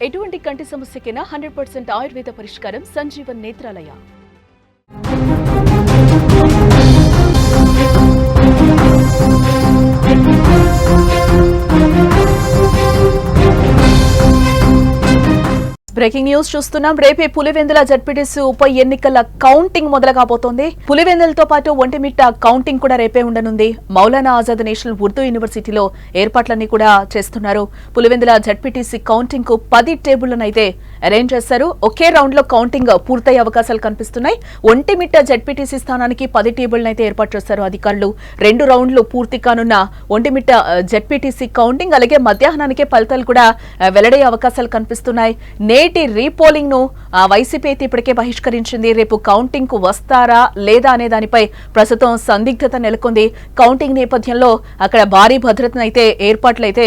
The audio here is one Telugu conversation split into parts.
ఎటువంటి కంటి సమస్యకైనా 100% ఆయుర్వేద పరిష్కారం సంజీవన్ నేత్రాలయ. బ్రేకింగ్ న్యూస్ చూస్తున్నాం. రేపే పులివెందుల జడ్పీటీసీ ఉప ఎన్నికల కౌంటింగ్ మొదలు కాబోతోంది. పులివెందులతో పాటు ఒంటిమిట్ట కౌంటింగ్ కూడా రేపే ఉండనుంది. మౌలానా ఆజాద్ నేషనల్ ఉర్దూ యూనివర్సిటీలో ఏర్పాట్లన్నీ కూడా చేస్తున్నారు. పులివెందుల జడ్పీటీసీ కౌంటింగ్ కు 10 టేబుళ్లను అయితే అరేంజ్ చేశారు. ఒకే రౌండ్ లో కౌంటింగ్ పూర్తయ్యే అవకాశాలు కనిపిస్తున్నాయి. ఒంటిమిట్ట జడ్పీటీసీ స్థానానికి 10 టేబుళ్లను అయితే ఏర్పాటు చేశారు అధికారులు. 2 రౌండ్లు పూర్తి కానున్న ఒంటిమిట్ట జడ్పీటీసీ కౌంటింగ్ అలాగే మధ్యాహ్నానికే ఫలితాలు కూడా వెల్లడయ్యే అవకాశాలు కనిపిస్తున్నాయి. నేటి రీపోలింగ్ ను వైసీపీ అయితే ఇప్పటికే బహిష్కరించింది. రేపు కౌంటింగ్ కు వస్తారా లేదా అనే దానిపై ప్రస్తుతం సందిగ్ధత నెలకొంది. కౌంటింగ్ నేపథ్యంలో అక్కడ భారీ భద్రతను అయితే ఏర్పాట్లయితే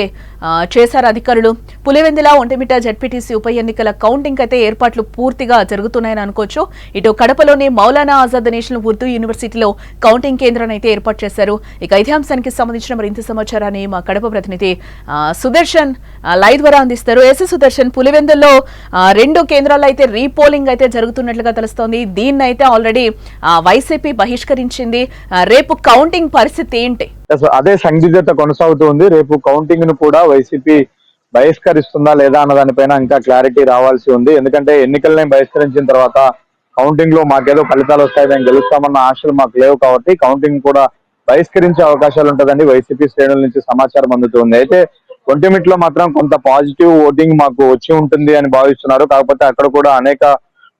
చేశారు అధికారులు. పులివెందుల ఒంటిమిట్ట జడ్పీటీసీ ఉప ఎన్నికల కౌంటింగ్ అయితే ఏర్పాట్లు పూర్తిగా జరుగుతున్నాయని అనుకోవచ్చు. ఇటు కడపలోని మౌలానా ఆజాద్ నేషనల్ ఉర్దూ యూనివర్సిటీలో కౌంటింగ్ కేంద్రాన్ని అయితే ఏర్పాటు చేశారు. ఇక ఇదే అంశానికి సంబంధించిన మరింత సమాచారాన్ని మా కడప ప్రతినిధి సుదర్శన్ లైవ్ ద్వారా అందిస్తారు. ఎస్ సుదర్శన్, పులివెందుల్లో 2 కేంద్రాల్లో అయితే రీపోలింగ్ అయితే జరుగుతున్నట్లుగా తెలుస్తోంది. దీన్ని అయితే ఆల్రెడీ వైసీపీ బహిష్కరించింది. రేపు కౌంటింగ్ పరిస్థితి ఏంటి? అదే సందిగ్ధత కొనసాగుతుంది. రేపు కౌంటింగ్ ను కూడా వైసీపీ బహిష్కరిస్తుందా లేదా అన్న దానిపైన ఇంకా క్లారిటీ రావాల్సి ఉంది. ఎందుకంటే ఎన్నికల్ని బహిష్కరించిన తర్వాత కౌంటింగ్ లో మాకేదో ఫలితాలు వస్తాయి, మేము గెలుస్తామన్న ఆశలు మాకు లేవు కాబట్టి కౌంటింగ్ కూడా బహిష్కరించే అవకాశాలు ఉంటుందని వైసీపీ శ్రేణుల నుంచి సమాచారం అందుతుంది. అయితే ఒంటిమిట్లో మాత్రం కొంత పాజిటివ్ ఓటింగ్ మాకు వచ్చి ఉంటుంది అని భావిస్తున్నారు. కాకపోతే అక్కడ కూడా అనేక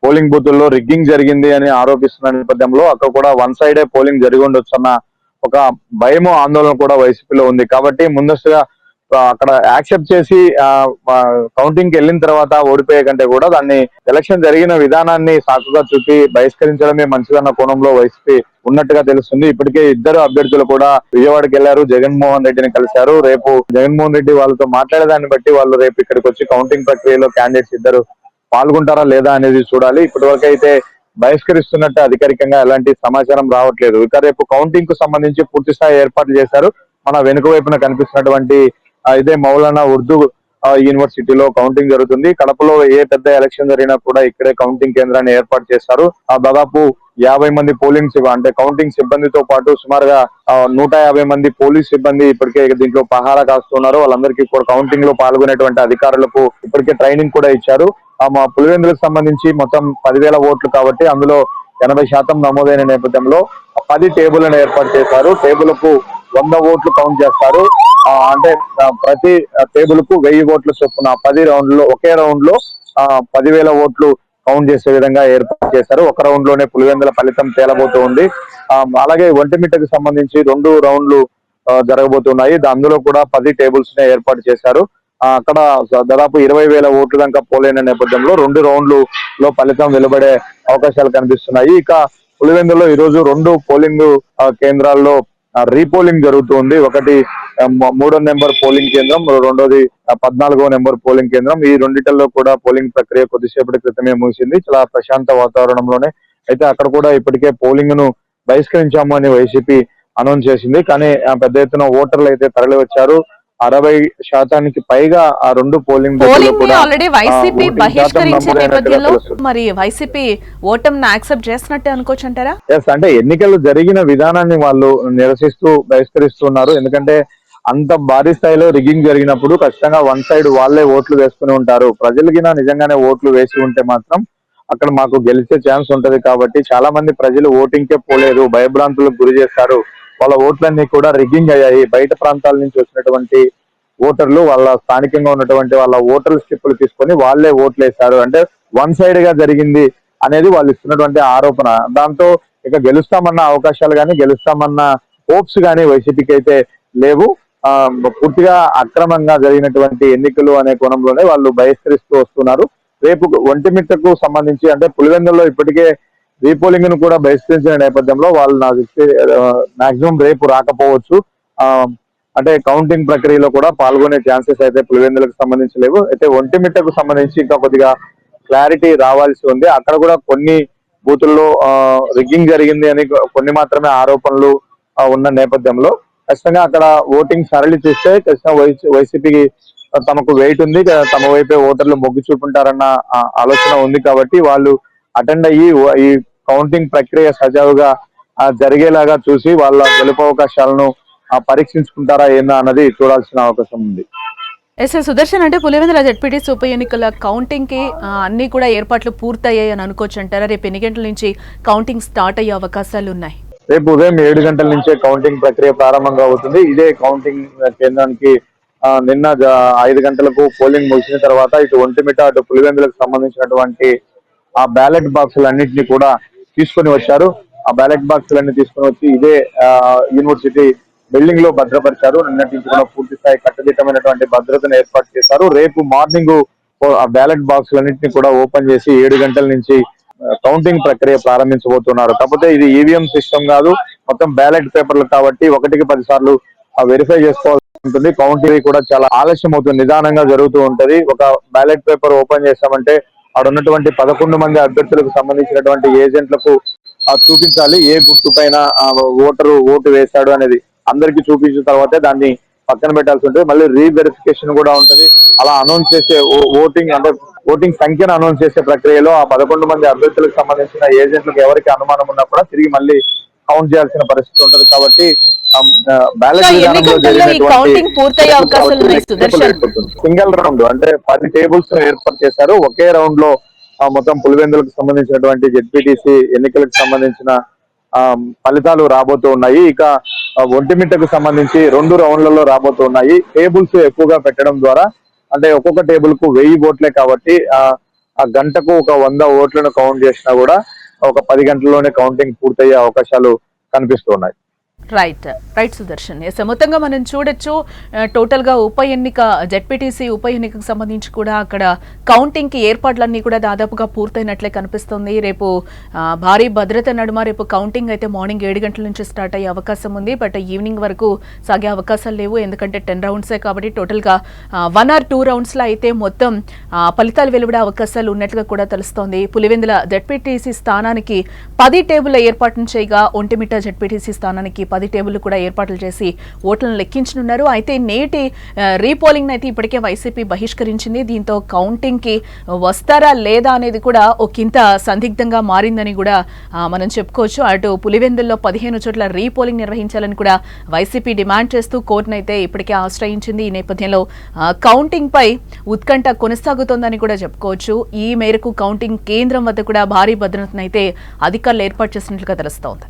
పోలింగ్ బూతుల్లో రిగ్గింగ్ జరిగింది అని ఆరోపిస్తున్న నేపథ్యంలో అక్కడ కూడా వన్ సైడే పోలింగ్ జరిగి ఉండొచ్చు అన్న ఒక భయము ఆందోళన కూడా వైసీపీలో ఉంది. కాబట్టి ముందస్తుగా అక్కడ యాక్సెప్ట్ చేసి కౌంటింగ్ కి వెళ్ళిన తర్వాత ఓడిపోయే కంటే కూడా దాన్ని ఎలక్షన్ జరిగిన విధానాన్ని సాకుగా చూపి బహిష్కరించడమే మంచిదన్న కోణంలో వైసీపీ ఉన్నట్టుగా తెలుస్తుంది. ఇప్పటికే 2 అభ్యర్థులు కూడా విజయవాడకి వెళ్లారు, జగన్మోహన్ రెడ్డిని కలిశారు. రేపు జగన్మోహన్ రెడ్డి వాళ్ళతో మాట్లాడేదాన్ని బట్టి వాళ్ళు రేపు ఇక్కడికి వచ్చి కౌంటింగ్ ప్రక్రియలో క్యాండిడేట్స్ 2 పాల్గొంటారా లేదా అనేది చూడాలి. ఇప్పటి వరకు అయితే బహిష్కరిస్తున్నట్టు అధికారికంగా ఎలాంటి సమాచారం రావట్లేదు. ఇక రేపు కౌంటింగ్ కు సంబంధించి పూర్తి స్థాయి ఏర్పాట్లు చేశారు. మన వెనుక వైపున కనిపిస్తున్నటువంటి ఇదే మౌలానా ఉర్దూ యూనివర్సిటీలో కౌంటింగ్ జరుగుతుంది. కడపలో ఏ పెద్ద ఎలక్షన్ జరిగినా కూడా ఇక్కడే కౌంటింగ్ కేంద్రాన్ని ఏర్పాటు చేస్తారు. దాదాపు 50 మంది పోలింగ్ అంటే కౌంటింగ్ సిబ్బందితో పాటు సుమారుగా 150 మంది పోలీస్ సిబ్బంది ఇప్పటికే దీంట్లో పహారా కాస్తున్నారు. వాళ్ళందరికీ కూడా కౌంటింగ్ లో పాల్గొనేటువంటి అధికారులకు ఇప్పటికే ట్రైనింగ్ కూడా ఇచ్చారు. మా పులివెందులకు సంబంధించి మొత్తం 10,000 ఓట్లు కాబట్టి అందులో 80% నమోదైన నేపథ్యంలో 10 టేబుల్లను ఏర్పాటు చేశారు. టేబుల్కు 100 ఓట్లు కౌంట్ చేస్తారు. అంటే ప్రతి టేబుల్ కు 1000 ఓట్ల చొప్పున 10 రౌండ్లో ఒకే రౌండ్ లో 10,000 ఓట్లు కౌంట్ చేసే విధంగా ఏర్పాటు చేశారు. ఒక రౌండ్ లోనే పులివెందుల ఫలితం తేలబోతూ ఉంది. అలాగే ఒంటిమిట్టకు సంబంధించి 2 రౌండ్లు జరగబోతున్నాయి. అందులో కూడా 10 టేబుల్స్ నే ఏర్పాటు చేశారు. అక్కడ దాదాపు 20,000 ఓట్లు దాకా పోలైన నేపథ్యంలో 2 రౌండ్లు లో ఫలితం వెలువడే అవకాశాలు కనిపిస్తున్నాయి. ఇక పులివెందులో ఈ రోజు 2 పోలింగ్ కేంద్రాల్లో రీపోలింగ్ జరుగుతుంది. ఒకటి 3వ నెంబర్ పోలింగ్ కేంద్రం, రెండోది 14వ నెంబర్ పోలింగ్ కేంద్రం. ఈ రెండిటిల్లో కూడా పోలింగ్ ప్రక్రియ కొద్దిసేపటి క్రితమే ముగిసింది, చాలా ప్రశాంత వాతావరణంలోనే. అయితే అక్కడ కూడా ఇప్పటికే పోలింగ్ ను బహిష్కరించాము అని వైసీపీ అనౌన్స్ చేసింది. కానీ పెద్ద ఎత్తున ఓటర్లు అయితే తరలి వచ్చారు. 60% పైగా ఆ 2 పోలింగ్ ఆల్రెడీ వైసీపీ బహిష్కరించే నేపథ్యంలో మరి వైసీపీ ఓటమిని యాక్సెప్ట్ చేసినట్టే అనుకోవచ్చు అంటారా? అంటే ఎన్నికలు జరిగిన విధానాన్ని వాళ్ళు నిరసిస్తూ బహిష్కరిస్తున్నారు. ఎందుకంటే అంత భారీ స్థాయిలో రిగ్గింగ్ జరిగినప్పుడు ఖచ్చితంగా వన్ సైడ్ వాళ్ళే ఓట్లు వేసుకుని ఉంటారు. ప్రజలకి నిజంగానే ఓట్లు వేసి ఉంటే మాత్రం అక్కడ మాకు గెలిచే ఛాన్స్ ఉంటది. కాబట్టి చాలా మంది ప్రజలు ఓటింగ్ కే పోలేదు, భయభ్రాంతులకు గురి చేస్తారు. వాళ్ళ ఓట్లన్నీ కూడా రిగ్గింగ్ అయ్యాయి. బయట ప్రాంతాల నుంచి వచ్చినటువంటి ఓటర్లు వాళ్ళ స్థానికంగా ఉన్నటువంటి వాళ్ళ ఓటర్ స్లిప్పులు తీసుకొని వాళ్ళే ఓట్లు వేశారు. అంటే వన్ సైడ్ గా జరిగింది అనేది వాళ్ళు ఇస్తున్నటువంటి ఆరోపణ. దాంతో ఇక గెలుస్తామన్న అవకాశాలు కానీ గెలుస్తామన్న హోప్స్ కానీ వైసీపీకి అయితే లేవు. పూర్తిగా అక్రమంగా జరిగినటువంటి ఎన్నికలు అనే కోణంలోనే వాళ్ళు బహిష్కరిస్తూ వస్తున్నారు. రేపు ఒంటిమిట్టకు సంబంధించి అంటే పులివెందుల్లో ఇప్పటికే రీపోలింగ్ ను కూడా బహిష్కరించిన నేపథ్యంలో వాళ్ళు నాకు మాక్సిమం రేపు రాకపోవచ్చు. అంటే కౌంటింగ్ ప్రక్రియలో కూడా పాల్గొనే ఛాన్సెస్ అయితే పులివెందులకు సంబంధించి లేవు. అయితే ఒంటిమిట్టకు సంబంధించి ఇంకా కొద్దిగా క్లారిటీ రావాల్సి ఉంది. అక్కడ కూడా కొన్ని బూతుల్లో రిగ్గింగ్ జరిగింది అని కొన్ని మాత్రమే ఆరోపణలు ఉన్న నేపథ్యంలో ఖచ్చితంగా అక్కడ ఓటింగ్ సరళి చూస్తే ఖచ్చితంగా వైసీపీకి తమకు వెయిట్ ఉంది, తమ వైపే ఓటర్లు మొగ్గు చూపుంటారన్న ఆలోచన ఉంది కాబట్టి వాళ్ళు అటెండ్ అయ్యి ఈ కౌంటింగ్ ప్రక్రియ సజావుగా జరిగేలాగా చూసి వాళ్ళ గెలుపు అవకాశాలను పరీక్షించుకుంటారా ఏందా అన్నది చూడాల్సిన అవకాశం ఉంది. ఎస్ఎస్ సుదర్శన్, అంటే పులివెందుల జెడ్పీటీసీ ఉప ఎన్నికల కౌంటింగ్ కి అన్ని కూడా ఏర్పాట్లు పూర్తయ్యాయి అని అనుకోవచ్చు అంటారా? రేపు ఎన్ని గంటల నుంచి కౌంటింగ్ స్టార్ట్ అయ్యే అవకాశాలు ఉన్నాయి? రేపు ఉదయం 7 గంటల నుంచే కౌంటింగ్ ప్రక్రియ ప్రారంభంగా అవుతుంది. ఇదే కౌంటింగ్ కేంద్రానికి నిన్న 5 గంటలకు పోలింగ్ ముగిసిన తర్వాత ఇటు ఒంటిమిట అటు పులివెందులకు సంబంధించినటువంటి ఆ బ్యాలెట్ బాక్సులన్నింటినీ కూడా తీసుకొని వచ్చారు. ఆ బ్యాలెట్ బాక్సులన్నీ తీసుకొని వచ్చి ఇదే యూనివర్సిటీ బిల్డింగ్ లో భద్రపరిచారు. నిన్నటి నుంచి కూడా పూర్తి స్థాయి కట్టుదిట్టమైనటువంటి భద్రతను ఏర్పాటు చేశారు. రేపు మార్నింగ్ ఆ బ్యాలెట్ బాక్సులన్నింటినీ కూడా ఓపెన్ చేసి 7 గంటల నుంచి కౌంటింగ్ ప్రక్రియ ప్రారంభించబోతున్నారు. కాకపోతే ఇది ఈవీఎం సిస్టమ్ కాదు, మొత్తం బ్యాలెట్ పేపర్లు కాబట్టి 1కి 10 సార్లు వెరిఫై చేసుకోవాల్సి ఉంటుంది. కౌంటింగ్ కూడా చాలా ఆలస్యం అవుతుంది, నిదానంగా జరుగుతూ ఉంటది. ఒక బ్యాలెట్ పేపర్ ఓపెన్ చేస్తామంటే అక్కడ ఉన్నటువంటి 11 మంది అభ్యర్థులకు సంబంధించినటువంటి ఏజెంట్లకు చూపించాలి ఏ గుర్తు పైన ఓటరు ఓటు వేశాడు అనేది అందరికి చూపించిన తర్వాతే దాన్ని పక్కన పెట్టాల్సి ఉంటుంది. మళ్ళీ రీవెరిఫికేషన్ కూడా ఉంటది. అలా అనౌన్స్ చేసే ఓటింగ్ సంఖ్యను అనౌన్స్ చేసే ప్రక్రియలో ఆ 11 మంది అభ్యర్థులకు సంబంధించిన ఏజెంట్లకు ఎవరికి అనుమానం ఉన్నా కూడా తిరిగి మళ్ళీ కౌంట్ చేయాల్సిన పరిస్థితి ఉంటది. కాబట్టి సింగిల్ రౌండ్ అంటే 10 టేబుల్స్ ఏర్పాటు చేశారు. ఒకే రౌండ్ లో మొత్తం పులివెందులకు సంబంధించినటువంటి జెడ్పీటీసీ ఎన్నికలకు సంబంధించిన ఫలితాలు రాబోతూ ఉన్నాయి. ఇక ఒంటిమిట్టకు సంబంధించి 2 రౌండ్లలో రాబోతూ ఉన్నాయి. టేబుల్స్ ఎక్కువగా పెట్టడం ద్వారా, అంటే ఒక్కొక్క టేబుల్ కు 1000 ఓట్లే కాబట్టి ఆ గంటకు ఒక 100 ఓట్లను కౌంట్ చేసినా కూడా ఒక 10 గంటల్లోనే కౌంటింగ్ పూర్తయ్యే అవకాశాలు కనిపిస్తున్నాయి. రైట్ సుదర్శన్. మొత్తంగా మనం చూడొచ్చు టోటల్ గా ఉప ఎన్నిక జెడ్పీటీసీ ఉప ఎన్నికకు సంబంధించి కూడా అక్కడ కౌంటింగ్ కి ఏర్పాట్లన్నీ కూడా దాదాపుగా పూర్తయినట్లే కనిపిస్తుంది. రేపు భారీ భద్రత నడుమ రేపు కౌంటింగ్ అయితే మార్నింగ్ 7 గంటల నుంచి స్టార్ట్ అయ్యే అవకాశం ఉంది. బట్ ఈవినింగ్ వరకు సాగే అవకాశాలు లేవు, ఎందుకంటే 10 రౌండ్సే కాబట్టి టోటల్ గా 1 or 2 రౌండ్స్ లో అయితే మొత్తం ఫలితాలు వెలువడే అవకాశాలు ఉన్నట్లుగా కూడా తెలుస్తోంది. పులివెందుల జెడ్పీటీసీ స్థానానికి 10 టేబుల్ ఏర్పాటు చేయగా ఒంటిమిట్ట జెడ్పీటీసీ స్థానానికి 10 టేబుల్ కూడా ఏర్పాట్లు చేసి ఓట్లను లెక్కించనున్నారు. అయితే నేటి రీపోలింగ్ అయితే ఇప్పటికే వైసీపీ బహిష్కరించింది. దీంతో కౌంటింగ్ కి వస్తారా లేదా అనేది కూడా ఒకంత సందిగ్ధంగా మారిందని కూడా మనం చెప్పుకోవచ్చు. అటు పులివెందుల్లో 15 చోట్ల రీపోలింగ్ నిర్వహించాలని కూడా వైసీపీ డిమాండ్ చేస్తూ కోర్టునైతే ఇప్పటికే ఆశ్రయించింది. ఈ నేపథ్యంలో కౌంటింగ్ పై ఉత్కంఠ కొనసాగుతోందని కూడా చెప్పుకోవచ్చు. ఈ మేరకు కౌంటింగ్ కేంద్రం వద్ద కూడా భారీ భద్రతనైతే అధికారులు ఏర్పాటు చేసినట్లుగా తెలుస్తోంది.